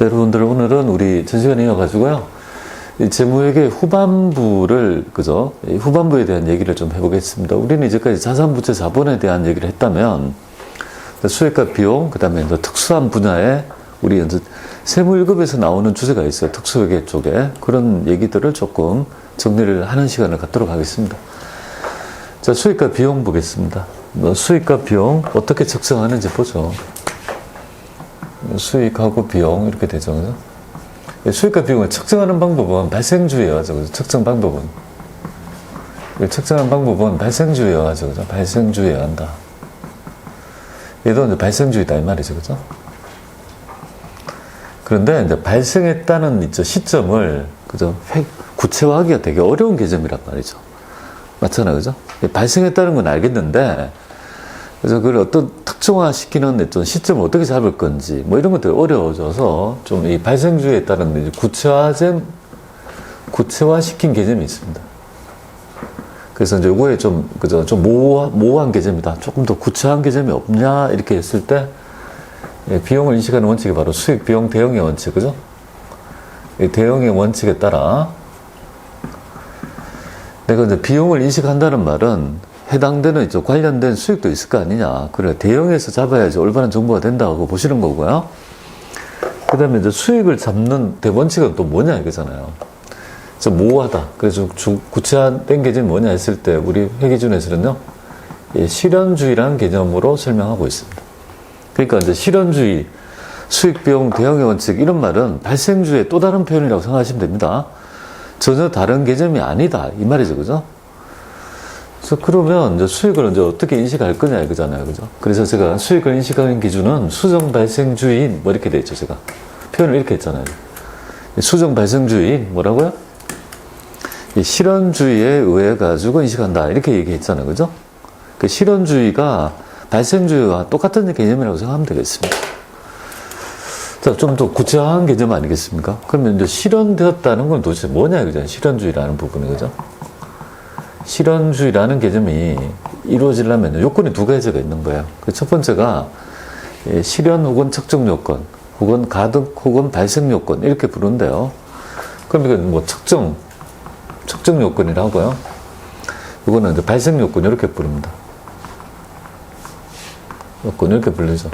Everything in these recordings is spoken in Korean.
자, 여러분들 오늘은 우리 전 시간에 이어가지고요. 이 재무회계 후반부를, 그죠? 이 후반부에 대한 얘기를 좀 해보겠습니다. 우리는 이제까지 자산부채 자본에 대한 얘기를 했다면, 수익과 비용, 그 다음에 특수한 분야에 우리 이제 세무 1급에서 나오는 주제가 있어요. 특수회계 쪽에. 그런 얘기들을 조금 정리를 하는 시간을 갖도록 하겠습니다. 자, 수익과 비용 보겠습니다. 수익과 비용 어떻게 측정하는지 보죠. 수익하고 비용 이렇게 되죠. 그죠? 수익과 비용을 측정하는 방법은 발생주의여가지고, 그죠? 측정 방법은. 측정하는 방법은 발생주의여가지고, 그죠? 발생주의여야 한다. 얘도 이제 발생주의다, 이 말이죠. 그죠? 그런데 이제 발생했다는 시점을, 그죠? 구체화하기가 되게 어려운 개념이란 말이죠. 맞잖아요. 그죠? 발생했다는 건 알겠는데, 그래서 그걸 어떤 특정화시키는 어떤 시점을 어떻게 잡을 건지, 뭐 이런 것들이 어려워져서 좀 이 발생주의에 따른 구체화시킨 개념이 있습니다. 그래서 이제 요거에 좀, 그죠? 좀 모호한 개념이다. 조금 더 구체화한 개념이 없냐? 이렇게 했을 때, 비용을 인식하는 원칙이 바로 수익, 비용, 대응의 원칙, 그죠? 이 대응의 원칙에 따라, 내가 이제 비용을 인식한다는 말은 해당되는 관련된 수익도 있을 거 아니냐. 그래, 대형에서 잡아야지 올바른 정보가 된다고 보시는 거고요. 그 다음에 이제 수익을 잡는 대원칙은 또 뭐냐 이거잖아요. 그래서 모호하다. 그래서 구체화된 개념이 뭐냐 했을 때 우리 회계기준에서는요, 실현주의라는 개념으로 설명하고 있습니다. 그러니까 이제 실현주의, 수익, 비용, 대형의 원칙 이런 말은 발생주의의 또 다른 표현이라고 생각하시면 됩니다. 전혀 다른 개념이 아니다. 이 말이죠. 그죠? 그래서 그러면 이제 수익을 이제 어떻게 인식할 거냐 이거잖아요. 그죠? 그래서 제가 수익을 인식하는 기준은 수정 발생주의인 뭐 이렇게 돼 있죠. 제가 표현을 이렇게 했잖아요. 수정 발생주의인 뭐라고요? 실현주의에 의해 가지고 인식한다 이렇게 얘기했잖아요. 그죠? 그 실현주의가 발생주의와 똑같은 개념이라고 생각하면 되겠습니다. 자, 좀 더 구체화한 개념 아니겠습니까? 그러면 이제 실현되었다는 건 도대체 뭐냐 이거잖아요. 실현주의라는 부분이. 그죠? 실현주의라는 개념이 이루어지려면 요건이 두 가지가 있는 거예요. 첫 번째가 실현 혹은 측정 요건, 혹은 가득 혹은 발생 요건 이렇게 부르는데요. 그럼 이건 뭐 측정 요건이라고요. 이거는 이제 발생 요건 이렇게 부릅니다. 요건 이렇게 부르죠.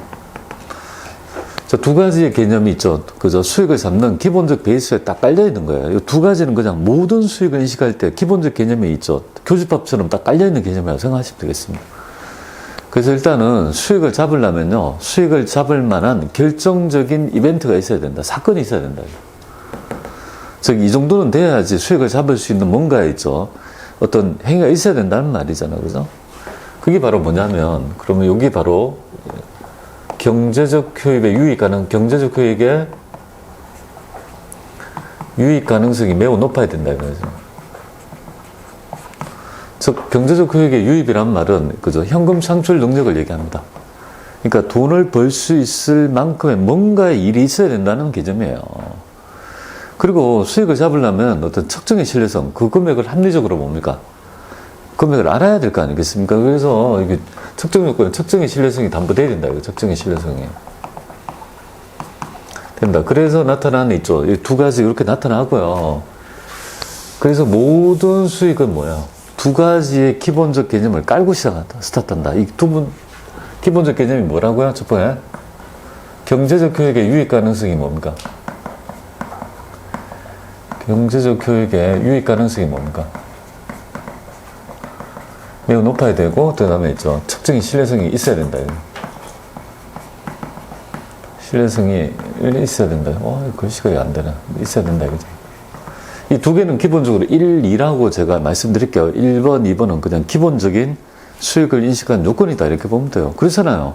자, 두 가지의 개념이 있죠. 그죠? 수익을 잡는 기본적 베이스에 딱 깔려 있는 거예요. 이 두 가지는 그냥 모든 수익을 인식할 때 기본적 개념이 있죠. 교집합처럼 딱 깔려 있는 개념이라고 생각하시면 되겠습니다. 그래서 일단은 수익을 잡으려면요, 수익을 잡을 만한 결정적인 이벤트가 있어야 된다. 사건이 있어야 된다. 즉, 이 정도는 돼야지 수익을 잡을 수 있는 뭔가 있죠. 어떤 행위가 있어야 된다는 말이잖아요. 그죠? 그게 바로 뭐냐면, 그러면 여기 바로 경제적 효익의 경제적 효익의 유익 가능성이 매우 높아야 된다 이거죠. 즉, 경제적 효익의 유입이란 말은, 그죠? 현금 창출 능력을 얘기합니다. 그러니까 돈을 벌 수 있을 만큼의 뭔가의 일이 있어야 된다는 개념이에요. 그리고 수익을 잡으려면 어떤 측정의 신뢰성, 그 금액을 합리적으로 뭡니까? 금액을 알아야 될 거 아니겠습니까? 그래서 이게 측정 요건은 측정의 신뢰성이 담보돼야 된다. 이거 측정의 신뢰성이. 된다. 그래서 나타나는 있죠. 이 두 가지 이렇게 나타나고요. 그래서 모든 수익은 뭐야? 두 가지의 기본적 개념을 깔고 시작한다. 스타트한다. 이 기본적 개념이 뭐라고요? 첫 번째. 경제적 효익의 유익 가능성이 뭡니까? 경제적 효익의 유익 가능성이 뭡니까? 매우 높아야 되고, 그 다음에 있죠. 측정의 신뢰성이 있어야 된다. 신뢰성이 있어야 된다. 글씨가 왜 안 되나? 있어야 된다. 이거죠. 이 두 개는 기본적으로 1, 2라고 제가 말씀드릴게요. 1번, 2번은 그냥 기본적인 수익을 인식한 요건이다. 이렇게 보면 돼요. 그렇잖아요.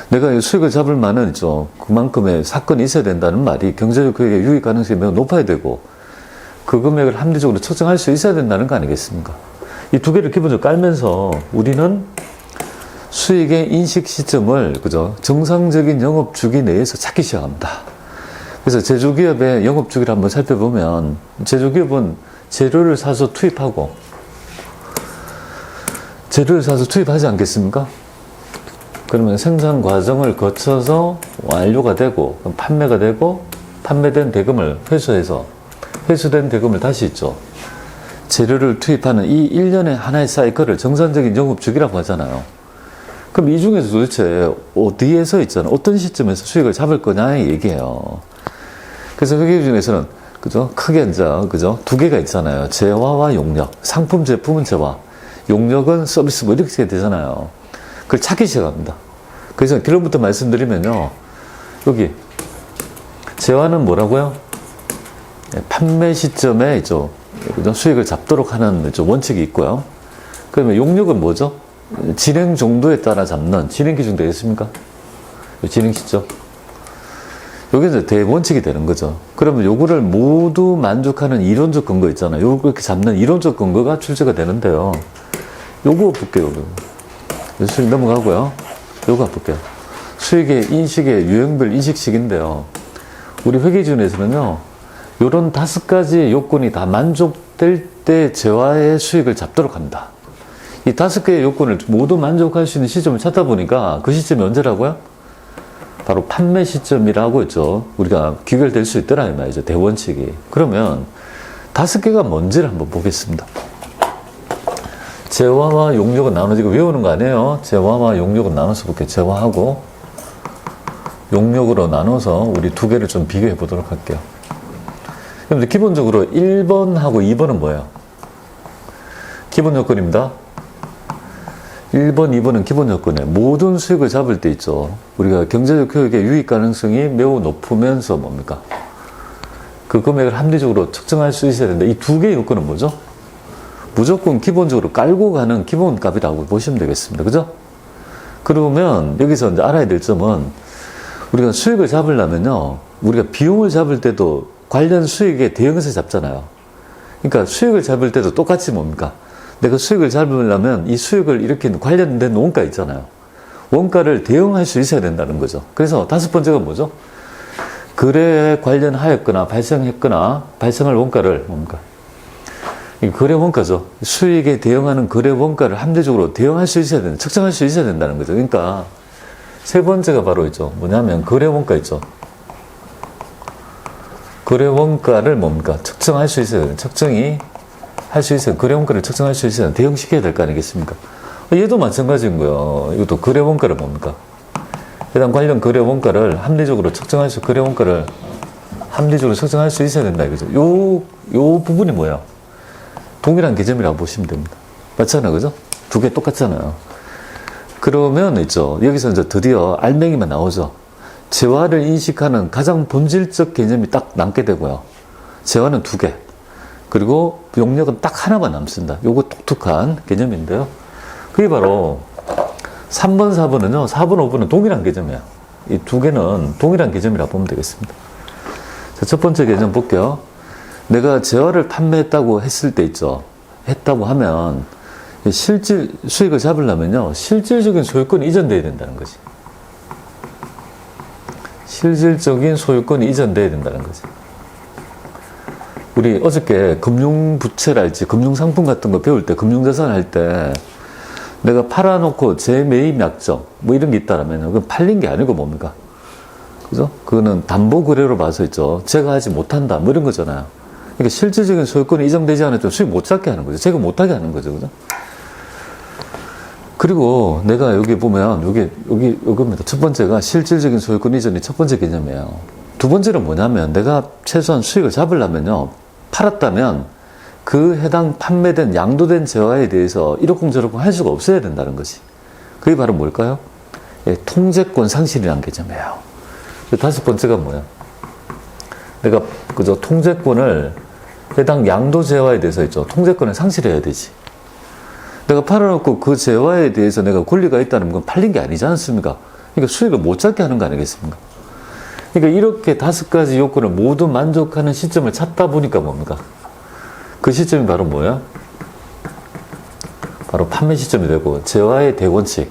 내가 수익을 잡을 만한 있죠. 그만큼의 사건이 있어야 된다는 말이 경제적 효익의 유익 가능성이 매우 높아야 되고, 그 금액을 합리적으로 측정할 수 있어야 된다는 거 아니겠습니까? 이 두 개를 기본적으로 깔면서 우리는 수익의 인식 시점을, 그죠? 정상적인 영업 주기 내에서 찾기 시작합니다. 그래서 제조기업의 영업 주기를 한번 살펴보면, 제조기업은 재료를 사서 투입하지 않겠습니까? 그러면 생산 과정을 거쳐서 완료가 되고, 판매가 되고, 판매된 대금을 회수된 대금을 다시 있죠. 재료를 투입하는 이 1년의 하나의 사이클을 정상적인 영업주기라고 하잖아요. 그럼 이 중에서 도대체 어디에서 있잖아. 어떤 시점에서 수익을 잡을 거냐의 얘기예요. 그래서 회계 중에서는, 그죠? 크게 이제, 그죠? 두 개가 있잖아요. 재화와 용역. 상품, 제품은 재화. 용역은 서비스 뭐 이렇게 되잖아요. 그걸 찾기 시작합니다. 그래서 결론부터 말씀드리면요. 여기, 재화는 뭐라고요? 판매 시점에 있죠. 그죠? 수익을 잡도록 하는 원칙이 있고요. 그러면 용역은 뭐죠? 진행 정도에 따라 잡는 진행 기준 되겠습니까? 진행 시점. 요게 이제 대원칙이 되는 거죠. 그러면 요거를 모두 만족하는 이론적 근거 있잖아요. 요거 그렇게 잡는 이론적 근거가 출제가 되는데요. 요거 볼게요. 수익 넘어가고요. 요거 볼게요. 수익의 인식의 유형별 인식식인데요. 우리 회계기준에서는요. 요런 5가지 요건이 다 만족될 때 재화의 수익을 잡도록 합니다. 이 5개의 요건을 모두 만족할 수 있는 시점을 찾다 보니까 그 시점이 언제라고요? 바로 판매 시점이라고 했죠. 우리가 귀결될 수 있더라 이 말이죠. 대원칙이. 그러면 5개가 뭔지를 한번 보겠습니다. 재화와 용역은 나눠서 이거 외우는 거 아니에요? 재화와 용역은 나눠서 볼게요. 재화하고 용역으로 나눠서 우리 2개를 좀 비교해 보도록 할게요. 그런데 기본적으로 1번하고 2번은 뭐예요? 기본 요건입니다. 1번, 2번은 기본 요건이에요. 모든 수익을 잡을 때 있죠. 우리가 경제적 효익의 유익 가능성이 매우 높으면서 뭡니까? 그 금액을 합리적으로 측정할 수 있어야 된다. 이 2개의 요건은 뭐죠? 무조건 기본적으로 깔고 가는 기본값이라고 보시면 되겠습니다. 그죠? 그러면 여기서 이제 알아야 될 점은 우리가 수익을 잡으려면요. 우리가 비용을 잡을 때도 관련 수익에 대응해서 잡잖아요. 그러니까 수익을 잡을 때도 똑같이 뭡니까? 내가 수익을 잡으려면 이 수익을 이렇게 관련된 원가 있잖아요. 원가를 대응할 수 있어야 된다는 거죠. 그래서 5번째가 뭐죠? 거래에 관련하였거나 발생할 원가를 뭡니까? 이 거래 원가죠. 수익에 대응하는 거래 원가를 합리적으로 대응할 수 있어야 된다. 측정할 수 있어야 된다는 거죠. 그러니까 3번째가 바로 있죠. 뭐냐면 거래 원가 있죠. 거래 원가를 뭡니까? 측정할 수 있어야 된다. 측정이 할 수 있어요. 거래 원가를 측정할 수 있어야 대응시켜야 될 거 아니겠습니까? 얘도 마찬가지인 거예요. 이것도 거래 원가를 뭡니까? 해당 관련 거래 원가를 합리적으로 측정할 수, 거래 원가를 합리적으로 측정할 수 있어야 된다. 이거죠. 요 부분이 뭐야? 동일한 개념이라고 보시면 됩니다. 맞잖아요. 그죠? 2개 똑같잖아요. 그러면 있죠. 여기서 이제 드디어 알맹이만 나오죠. 재화를 인식하는 가장 본질적 개념이 딱 남게 되고요. 재화는 2개. 그리고 용역은 딱 하나만 남습니다. 요거 독특한 개념인데요. 그게 바로 3번, 4번은요. 4번, 5번은 동일한 개념이에요. 이 2개는 동일한 개념이라고 보면 되겠습니다. 자, 첫 번째 개념 볼게요. 내가 재화를 판매했다고 했을 때 있죠. 했다고 하면 수익을 잡으려면요. 실질적인 소유권이 이전돼야 된다는 거지. 실질적인 소유권이 이전돼야 된다는 거지. 우리 어저께 금융부채랄지 금융상품 같은 거 배울 때 금융자산 할 때 내가 팔아놓고 재매입 약정 뭐 이런 게 있다라면 그건 팔린 게 아니고 뭡니까? 그죠? 그거는 담보거래로 봐서 있죠. 제가 하지 못한다 뭐 이런 거잖아요. 그러니까 실질적인 소유권이 이전되지 않을 때 수익 못 잡게 하는 거죠. 제가 못하게 하는 거죠. 그죠? 그리고 내가 여기 보면 요겁니다. 첫 번째가 실질적인 소유권 이전이 첫 번째 개념이에요. 2번째는 뭐냐면 내가 최소한 수익을 잡으려면요. 팔았다면 그 해당 판매된 양도된 재화에 대해서 이러쿵저러쿵 할 수가 없어야 된다는 것이. 그게 바로 뭘까요? 예, 통제권 상실이라는 개념이에요. 5번째가 뭐야? 내가 그저 통제권을 해당 양도 재화에 대해서 있죠. 통제권을 상실해야 되지. 내가 팔아놓고 그 재화에 대해서 내가 권리가 있다는 건 팔린 게 아니지 않습니까? 그러니까 수익을 못 잡게 하는 거 아니겠습니까? 그러니까 이렇게 5가지 요건을 모두 만족하는 시점을 찾다 보니까 뭡니까? 그 시점이 바로 뭐야? 바로 판매 시점이 되고 재화의 대원칙,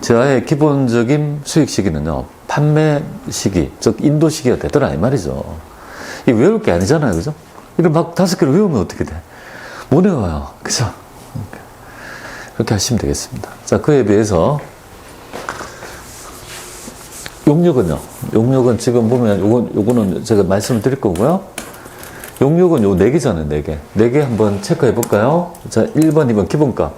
재화의 기본적인 수익 시기는요. 판매 시기, 즉 인도 시기가 되더라 이 말이죠. 이게 외울 게 아니잖아요. 그죠? 이걸 막 5개를 외우면 어떻게 돼? 못 외워요. 그죠? 그렇게 하시면 되겠습니다. 자, 그에 비해서 용역은요? 용역은 지금 보면 요거는 제가 말씀을 드릴 거고요. 용역은 요 4개잖아요, 4개. 4개 한번 체크해 볼까요? 자, 1번, 2번 기본가.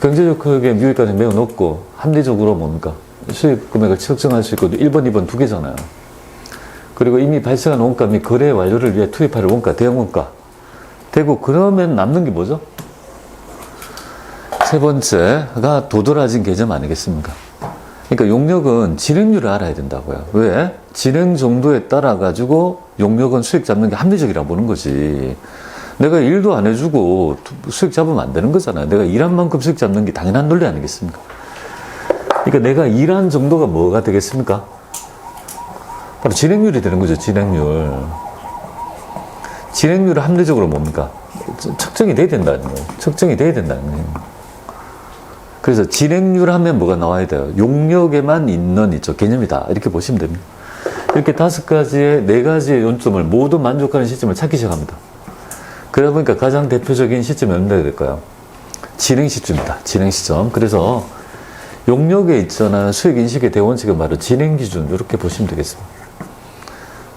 경제적 효익의 미유가는 매우 높고, 합리적으로 뭡니까? 수익 금액을 측정할 수 있고, 1번, 2번 2개잖아요. 그리고 이미 발생한 원가 및 거래 완료를 위해 투입할 원가, 대형 원가. 되고, 그러면 남는 게 뭐죠? 세 번째가 도드라진 개념 아니겠습니까? 그러니까 용역은 진행률을 알아야 된다고요. 왜? 진행 정도에 따라 가지고 용역은 수익 잡는 게 합리적이라고 보는 거지. 내가 일도 안 해주고 수익 잡으면 안 되는 거잖아요. 내가 일한 만큼 수익 잡는 게 당연한 논리 아니겠습니까? 그러니까 내가 일한 정도가 뭐가 되겠습니까? 바로 진행률이 되는 거죠. 진행률. 진행률을 합리적으로 뭡니까? 측정이 돼야 된다는 거예요. 측정이 돼야 된다는 거예요. 그래서 진행률 하면 뭐가 나와야 돼요? 용역에만 있는 개념이다. 이렇게 보시면 됩니다. 이렇게 5가지의, 4가지의 요점을 모두 만족하는 시점을 찾기 시작합니다. 그러다 보니까 가장 대표적인 시점이 언제 될까요? 진행 시점입니다. 진행 시점. 그래서 용역에 있잖아 수익 인식의 대원칙은 바로 진행 기준. 이렇게 보시면 되겠습니다.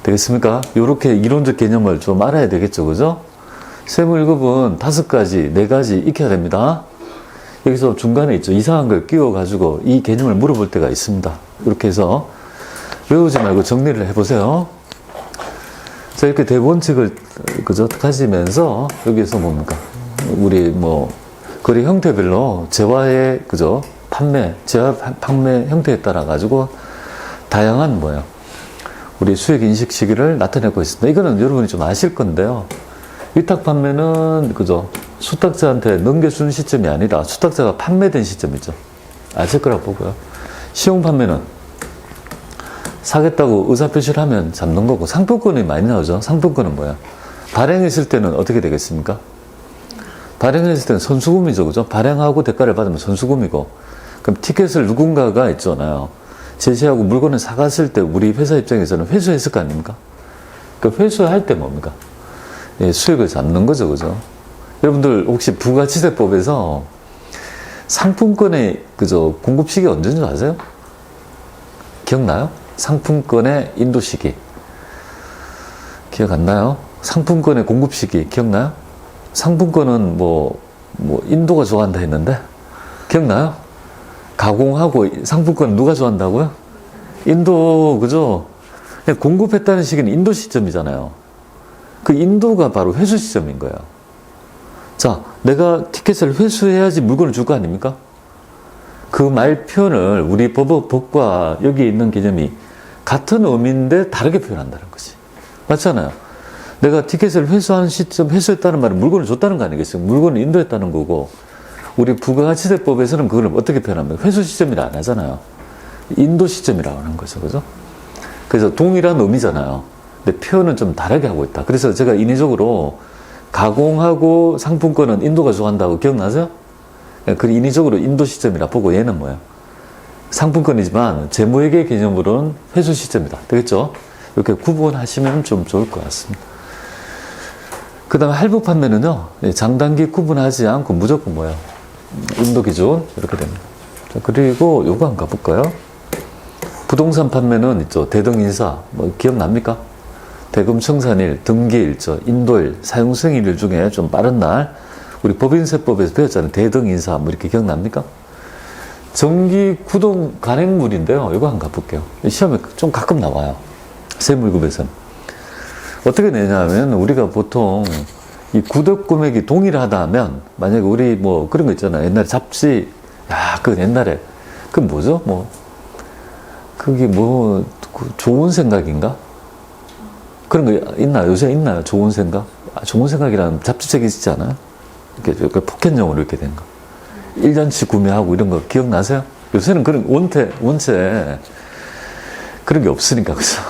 되겠습니까? 이렇게 이론적 개념을 좀 알아야 되겠죠. 그죠? 세무 1급은 5가지, 4가지 익혀야 됩니다. 여기서 중간에 이상한 걸 끼워가지고 이 개념을 물어볼 때가 있습니다. 이렇게 해서 외우지 말고 정리를 해보세요. 자, 이렇게 대본칙을, 가지면서 여기에서 뭡니까? 우리 거래 형태별로 재화의, 재화 판매 형태에 따라가지고 다양한 우리 수익 인식 시기를 나타내고 있습니다. 이거는 여러분이 좀 아실 건데요. 위탁 판매는, 수탁자한테 넘겨준 시점이 아니라 수탁자가 판매된 시점이죠. 아실 거라고 보고요. 시용 판매는 사겠다고 의사표시를 하면 잡는 거고, 상품권이 많이 나오죠. 상품권은 뭐야? 발행했을 때는 어떻게 되겠습니까? 발행했을 때는 선수금이죠. 그죠? 발행하고 대가를 받으면 선수금이고, 그럼 티켓을 누군가가 있잖아요. 제시하고 물건을 사갔을 때 우리 회사 입장에서는 회수했을 거 아닙니까? 그 회수할 때 뭡니까? 예, 수익을 잡는 거죠. 그죠? 여러분들 혹시 부가치세법에서 상품권의 공급 시기 언제인 줄 아세요? 기억나요? 상품권의 인도 시기 기억 안 나요? 상품권의 공급 시기 기억나요? 상품권은 인도가 좋아한다 했는데 기억나요? 가공하고 상품권 누가 좋아한다고요? 인도. 그죠? 공급했다는 시기는 인도 시점이잖아요. 그 인도가 바로 회수 시점인 거예요. 자, 내가 티켓을 회수해야지 물건을 줄 거 아닙니까? 그 말 표현을 우리 법과 여기 있는 개념이 같은 의미인데 다르게 표현한다는 거지. 맞잖아요. 내가 티켓을 회수한 시점, 회수했다는 말은 물건을 줬다는 거 아니겠어요? 물건을 인도했다는 거고, 우리 부가가치세법에서는 그걸 어떻게 표현합니까? 회수 시점이라 안 하잖아요. 인도 시점이라고 하는 거죠. 그죠? 그래서 동일한 의미잖아요. 근데 표현은 좀 다르게 하고 있다. 그래서 제가 인위적으로 가공하고 상품권은 인도가 좋아한다고 기억나세요? 그 인위적으로 인도 시점이라 보고 얘는 뭐야? 상품권이지만 재무회계 개념으로는 회수 시점이다. 되겠죠? 이렇게 구분하시면 좀 좋을 것 같습니다. 그 다음에 할부 판매는요, 장단기 구분하지 않고 무조건 뭐야? 인도 기준. 이렇게 됩니다. 자, 그리고 요거 한번 가볼까요? 부동산 판매는 있죠. 대등인사. 기억납니까? 대금 청산일, 등기일죠, 인도일, 사용승일 중에 좀 빠른 날, 우리 법인세법에서 배웠잖아요. 대등인사, 이렇게 기억납니까? 정기 구동 간행물인데요. 이거 한번 가볼게요. 시험에 좀 가끔 나와요. 세무일급에서는. 어떻게 내냐면, 우리가 보통 이 구독 금액이 동일하다면, 만약에 우리 그런 거 있잖아요. 옛날에 잡지, 그 옛날에, 그 뭐죠? 그게 좋은 생각인가? 그런 거 있나요? 요새 있나요? 좋은 생각? 좋은 생각이라는 잡지책이 있지 않아요? 이렇게 포켓용으로 이렇게 된 거. 1년치 구매하고 이런 거 기억나세요? 요새는 그런, 원체 그런 게 없으니까, 그죠?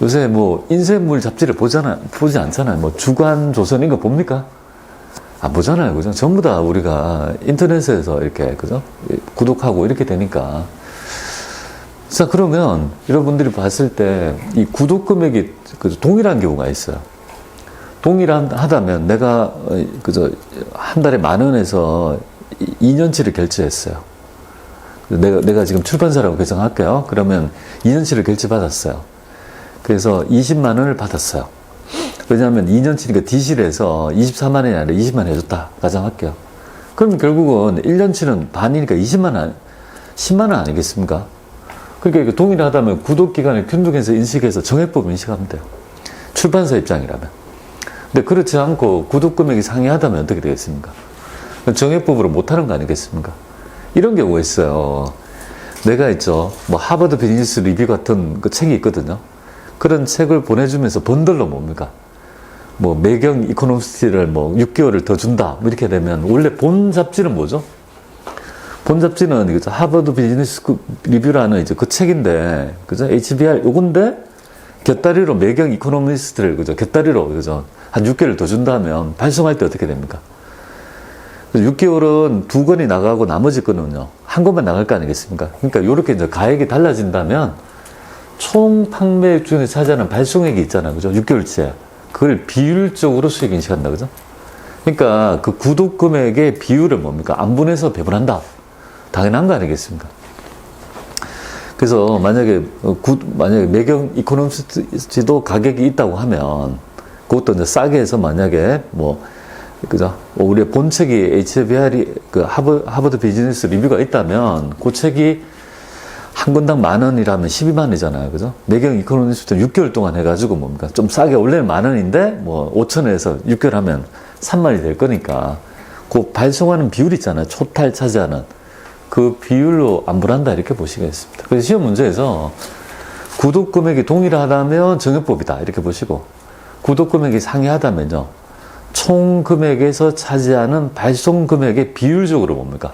요새 인쇄물 잡지를 보지 않잖아요. 주간조선 이거 봅니까? 안 보잖아요. 그죠? 전부 다 우리가 인터넷에서 이렇게, 그죠? 구독하고 이렇게 되니까. 자, 그러면 여러분들이 봤을 때 이 구독 금액이 동일한 경우가 있어요. 동일하다면 내가 한 달에 10,000원에서 2년치를 결제했어요. 내가 지금 출판사라고 가정할게요. 그러면 2년치를 결제받았어요. 그래서 20만 원을 받았어요. 왜냐하면 2년치니까 DC에서 24만 원이 아니라 20만 원 해줬다 가정할게요. 그럼 결국은 1년치는 반이니까 20만 원, 10만 원 아니겠습니까? 그러니까 동일하다면 구독기간을 균등해서 인식해서 정액법 인식하면 돼요. 출판사 입장이라면. 근데 그렇지 않고 구독금액이 상이하다면 어떻게 되겠습니까? 정액법으로 못하는 거 아니겠습니까? 이런 경우가 있어요. 내가 있죠. 뭐 하버드 비즈니스 리뷰 같은 그 책이 있거든요. 그런 책을 보내주면서 번들로 뭡니까? 뭐 매경 이코노미스트를 뭐 6개월을 더 준다. 뭐 이렇게 되면 원래 본 잡지는 뭐죠? 본 잡지는 이거죠. 하버드 비즈니스 리뷰라는 이제 그 책인데, 그죠? HBR 요건데 곁다리로 매경 이코노미스트를 그죠? 곁다리로 그죠? 한 6개월 더 준다면 발송할 때 어떻게 됩니까? 6개월은 2권이 나가고 나머지 거는요, 한 권만 나갈 거 아니겠습니까? 그러니까 이렇게 이제 가액이 달라진다면 총 판매액 중에 차지하는 발송액이 있잖아요. 그죠? 6개월치에. 그걸 비율적으로 수익 인식한다. 그죠? 그러니까 그 구독 금액의 비율을 뭡니까? 안분해서 배분한다. 당연한 거 아니겠습니까? 그래서 만약에 매경 이코노미스트도 가격이 있다고 하면 그것도 이제 싸게 해서 만약에 그죠? 우리의 본책이 HBR이 그 하버드 비즈니스 리뷰가 있다면 그 책이 한 권당 10,000원이라면 120,000원이잖아요. 그죠? 매경 이코노미스트 6개월 동안 해가지고 뭡니까? 좀 싸게, 원래는 10,000원인데, 5,000원에서 6개월 하면 30,000원이 될 거니까, 그 발송하는 비율 있잖아요. 초탈 차지하는. 그 비율로 안분한다. 이렇게 보시겠습니다. 그래서 시험 문제에서 구독 금액이 동일하다면 정액법이다. 이렇게 보시고, 구독 금액이 상이하다면요. 총 금액에서 차지하는 발송 금액의 비율적으로 뭡니까?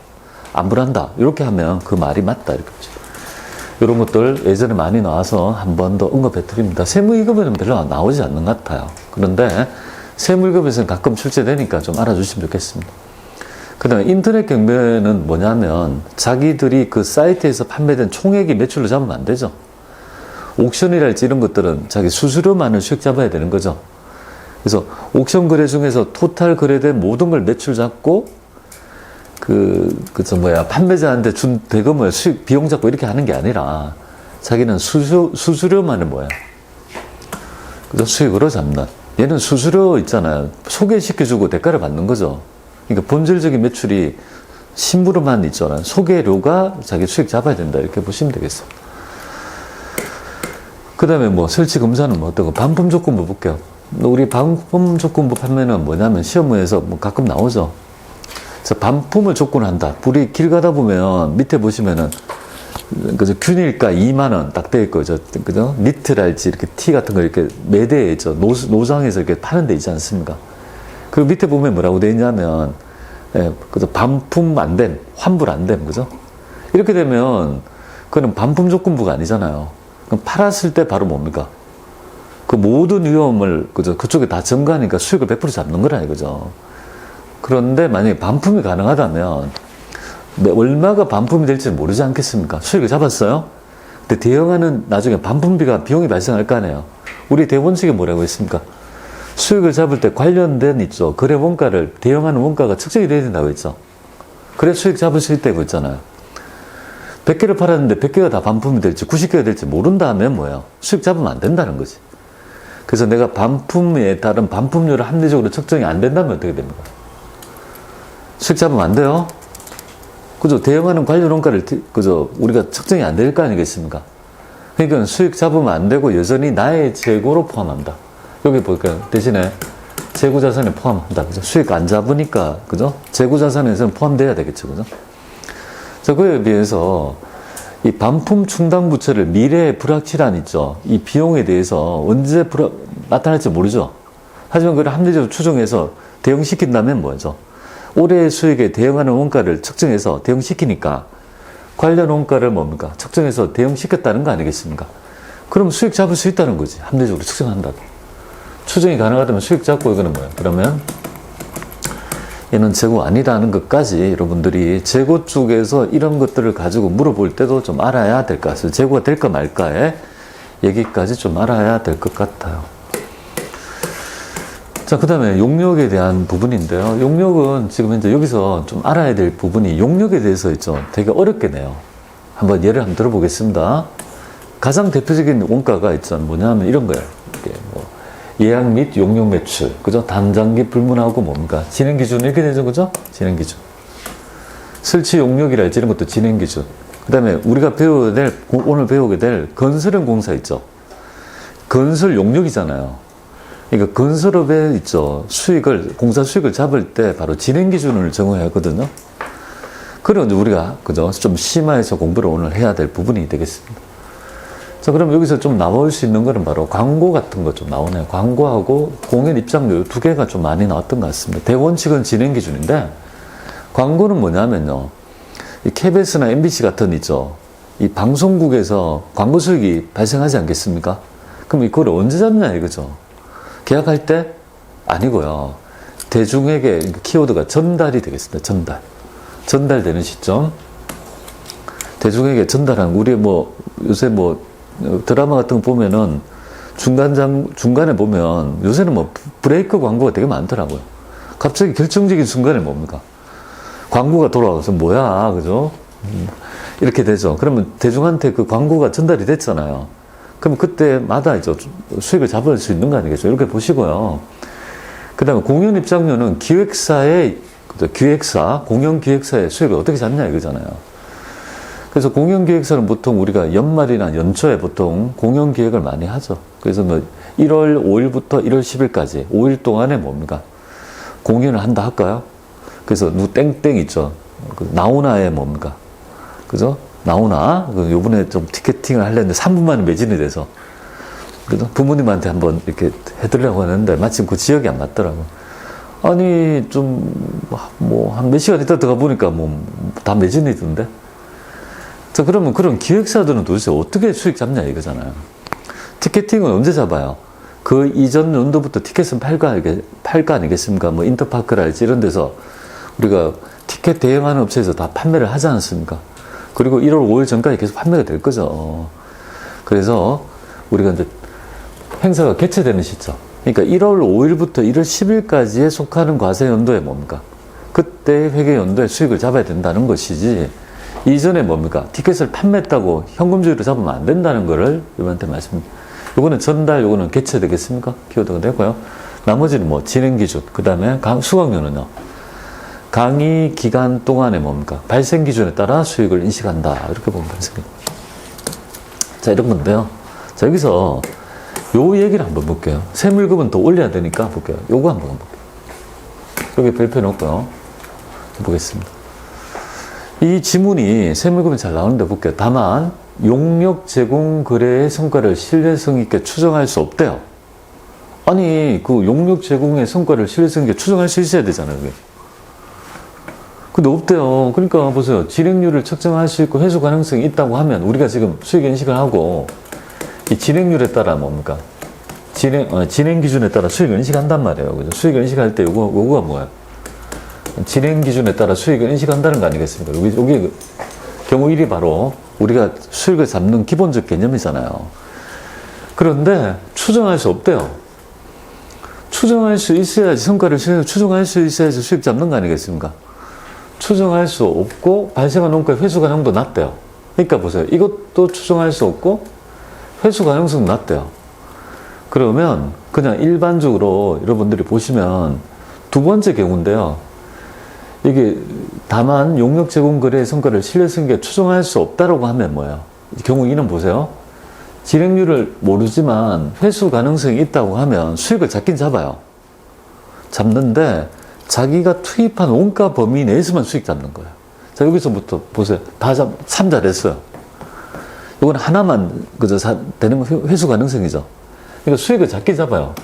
안분한다. 이렇게 하면 그 말이 맞다. 이렇게 보죠. 이런 것들 예전에 많이 나와서 한 번 더 언급해 드립니다. 세무위급에는 별로 나오지 않는 것 같아요. 그런데 세무위급에서는 가끔 출제되니까 좀 알아주시면 좋겠습니다. 그 다음에 인터넷 경매는 뭐냐면 자기들이 그 사이트에서 판매된 총액이 매출로 잡으면 안 되죠. 옥션이랄지 이런 것들은 자기 수수료만을 수익 잡아야 되는 거죠. 그래서 옥션 거래 중에서 토탈 거래된 모든 걸 매출 잡고 판매자한테 준 대금을 수익, 비용 잡고 이렇게 하는 게 아니라 자기는 수수료만을 그죠? 수익으로 잡는. 얘는 수수료 있잖아요. 소개시켜주고 대가를 받는 거죠. 그러니까 본질적인 매출이 심부름만 있잖아요. 소개료가 자기 수익 잡아야 된다. 이렇게 보시면 되겠습니다. 그 다음에 설치 검사는 어떤 거? 반품 조건부 볼게요. 우리 반품 조건부 판매는 뭐냐면 시험에서 가끔 나오죠. 그래서 반품을 조건한다. 우리 길 가다 보면 밑에 보시면은 그죠? 균일가 2만 원 딱 돼 있고, 그죠? 니트랄지 이렇게 티 같은 거 이렇게 매대에 있죠. 노상에서 이렇게 파는 데 있지 않습니까? 그리고 밑에 보면 뭐라고 돼 있냐면, 그죠? 반품 안 됨, 환불 안 됨, 그죠? 이렇게 되면 그거는 반품 조건부가 아니잖아요. 그럼 팔았을 때 바로 뭡니까? 그 모든 위험을 그죠? 그쪽에 다 전가하니까 수익을 100% 잡는 거라 이거죠. 그런데 만약에 반품이 가능하다면 얼마가 반품이 될지 모르지 않겠습니까? 수익을 잡았어요? 근데 대형하는 나중에 반품비가 비용이 발생할 거 아니에요. 우리 대본칙에 뭐라고 했습니까? 수익을 잡을 때 관련된 있죠. 거래 원가를 대형하는 원가가 측정이 돼야 된다고 했죠. 그래 수익 잡을 수 있다고 했잖아요. 100개를 팔았는데 100개가 다 반품이 될지 90개가 될지 모른다 하면 뭐예요? 수익 잡으면 안 된다는 거지. 그래서 내가 반품에 따른 반품료를 합리적으로 측정이 안 된다면 어떻게 됩니까? 수익 잡으면 안 돼요? 그죠? 대응하는 관련 원가를, 그죠? 우리가 측정이 안 될 거 아니겠습니까? 그러니까 수익 잡으면 안 되고 여전히 나의 재고로 포함한다. 여기 볼까요? 대신에 재고자산에 포함한다. 그죠? 수익 안 잡으니까, 그죠? 재고자산에서는 포함돼야 되겠죠. 그죠? 자, 그에 비해서 이 반품 충당 부채를 미래의 불확실한 있죠. 이 비용에 대해서 언제 나타날지 모르죠. 하지만 그걸 합리적으로 추정해서 대응시킨다면 뭐죠? 올해의 수익에 대응하는 원가를 측정해서 대응시키니까 관련 원가를 뭡니까? 측정해서 대응시켰다는 거 아니겠습니까? 그럼 수익 잡을 수 있다는 거지. 합리적으로 측정한다. 추정이 가능하다면 수익 잡고 이거는 뭐야? 그러면 얘는 재고 아니라는 것까지 여러분들이 재고 쪽에서 이런 것들을 가지고 물어볼 때도 좀 알아야 될 것 같아요. 재고가 될까 말까에 얘기까지 좀 알아야 될 것 같아요. 자, 그 다음에 용역에 대한 부분인데요. 용역은 지금 현재 여기서 좀 알아야 될 부분이 용역에 대해서 있죠. 되게 어렵게 내요. 한번 예를 한번 들어보겠습니다. 가장 대표적인 원가가 있잖아요. 뭐냐면 이런 거예요. 이게 뭐 예약 및 용역 매출, 그죠? 단장기 불문하고 뭡니까? 진행 기준 이렇게 되죠, 그죠? 진행 기준. 설치 용역이랄지 이런 것도 진행 기준. 그 다음에 우리가 오늘 배우게 될 건설형 공사 있죠. 건설 용역이잖아요. 그러니까 건설업에 있죠. 공사 수익을 잡을 때 바로 진행 기준을 정해야 하거든요. 그래서 우리가, 그죠? 좀 심화해서 공부를 오늘 해야 될 부분이 되겠습니다. 자, 그럼 여기서 좀 나올 수 있는 거는 바로 광고 같은 거 좀 나오네요. 광고하고 공연 입장료 두 개가 좀 많이 나왔던 것 같습니다. 대원칙은 진행 기준인데, 광고는 뭐냐면요. 이 KBS나 MBC 같은 있죠. 이 방송국에서 광고 수익이 발생하지 않겠습니까? 그럼 이걸 언제 잡냐 이거죠. 계약할 때? 아니고요. 대중에게 키워드가 전달이 되겠습니다. 전달되는 시점. 대중에게 전달하는, 우리 요새 드라마 같은 거 보면은 중간에 보면 요새는 브레이크 광고가 되게 많더라고요. 갑자기 결정적인 순간에 뭡니까? 광고가 돌아와서 뭐야, 그죠? 이렇게 되죠. 그러면 대중한테 그 광고가 전달이 됐잖아요. 그럼 그때마다 이제 수익을 잡을 수 있는 거 아니겠죠? 이렇게 보시고요. 그 다음에 공연 입장료는 공연 기획사의 수익을 어떻게 잡냐 이거잖아요. 그래서 공연 기획사는 보통 우리가 연말이나 연초에 보통 공연 기획을 많이 하죠. 그래서 1월 5일부터 1월 10일까지 5일 동안에 뭡니까? 공연을 한다 할까요? 그래서 땡땡 있죠. 나오나에 뭡니까? 그죠? 나오나? 요번에 좀 티켓팅을 하려는데 3분 만에 매진이 돼서. 그죠? 부모님한테 한번 이렇게 해드리려고 하는데 마침 그 지역이 안 맞더라고. 아니, 한 몇 시간 있다 들어가 보니까 다 매진이 던데? 자, 그러면 그런 기획사들은 도대체 어떻게 수익 잡냐 이거잖아요. 티켓팅은 언제 잡아요? 그 이전 연도부터 티켓은 팔 거 아니겠습니까? 인터파크랄지 이런 데서 우리가 티켓 대행하는 업체에서 다 판매를 하지 않았습니까? 그리고 1월 5일 전까지 계속 판매가 될 거죠. 그래서 우리가 이제 행사가 개최되는 시점. 그러니까 1월 5일부터 1월 10일까지에 속하는 과세 연도에 뭡니까? 그때 회계 연도에 수익을 잡아야 된다는 것이지, 이전에 뭡니까? 티켓을 판매했다고 현금주의로 잡으면 안 된다는 거를 여러분한테 말씀드립니다. 요거는 전달, 요거는 개최 되겠습니까? 키워드가 되고요. 나머지는 진행 기준, 그 다음에 수강료는요. 강의 기간 동안에 뭡니까? 발생 기준에 따라 수익을 인식한다. 이렇게 보면 되겠습니다. 자, 이런 건데요. 자, 여기서 요 얘기를 한번 볼게요. 세물금은 더 올려야 되니까 볼게요. 요거 한번 볼게요. 여기 별표 놓고요. 보겠습니다. 이 지문이 세물금이 잘 나오는데 볼게요. 다만 용역 제공 거래의 성과를 신뢰성 있게 추정할 수 없대요. 아니, 그 용역 제공의 성과를 신뢰성 있게 추정할 수 있어야 되잖아요. 그게. 근데 없대요. 그러니까 보세요. 진행률을 측정할 수 있고 회수 가능성이 있다고 하면 우리가 지금 수익 인식을 하고 이 진행률에 따라 뭡니까? 진행 기준에 따라 수익을 인식한단 말이에요. 그죠? 수익을 인식할 때 요거가 뭐예요? 진행 기준에 따라 수익을 인식한다는 거 아니겠습니까? 여기 경우 1이 바로 우리가 수익을 잡는 기본적 개념이잖아요. 그런데 추정할 수 없대요. 추정할 수 있어야지, 성과를 추정할 수 있어야지 수익 잡는 거 아니겠습니까? 추정할 수 없고 발생한 원가의 회수 가능도 낮대요. 그러니까 보세요. 이것도 추정할 수 없고 회수 가능성도 낮대요. 그러면 그냥 일반적으로 여러분들이 보시면 두 번째 경우인데요. 이게 다만 용역 제공 거래의 성과를 신뢰성 있게 추정할 수 없다라고 하면 뭐예요? 경우 2는 보세요. 진행률을 모르지만 회수 가능성이 있다고 하면 수익을 잡긴 잡아요. 잡는데 자기가 투입한 원가 범위 내에서만 수익 잡는 거예요. 자, 여기서부터 보세요. 참 잘했어요. 이건 하나만 되는 거 회수 가능성이죠. 그러니까 수익을 잡긴 잡아요.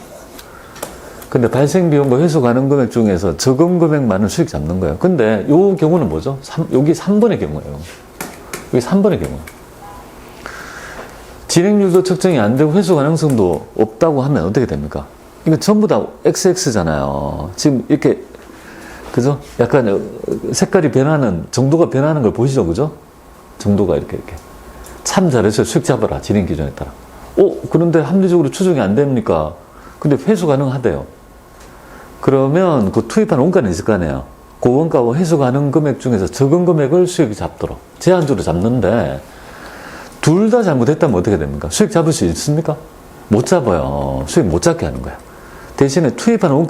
근데 발생 비용과 회수 가능 금액 중에서 적은 금액만은 수익 잡는 거예요. 근데 요 경우는 뭐죠? 여기 3번의 경우예요. 여기 3번의 경우. 진행률도 측정이 안 되고 회수 가능성도 없다고 하면 어떻게 됩니까? 이거 전부 다 XX잖아요. 지금 이렇게, 그죠? 약간 색깔이 변하는, 정도가 변하는 걸 보시죠, 그죠? 정도가 이렇게. 참 잘했어요. 수익 잡아라. 진행 기준에 따라. 그런데 합리적으로 추정이 안 됩니까? 근데 회수 가능하대요. 그러면 그 투입한 원가는 있을 거 아니에요. 고원가와 회수 가능 금액 중에서 적은 금액을 수익 잡도록 제한적으로 잡는데 둘 다 잘못했다면 어떻게 됩니까? 수익 잡을 수 있습니까? 못 잡아요. 수익 못 잡게 하는 거예요. 대신에 투입하는 원가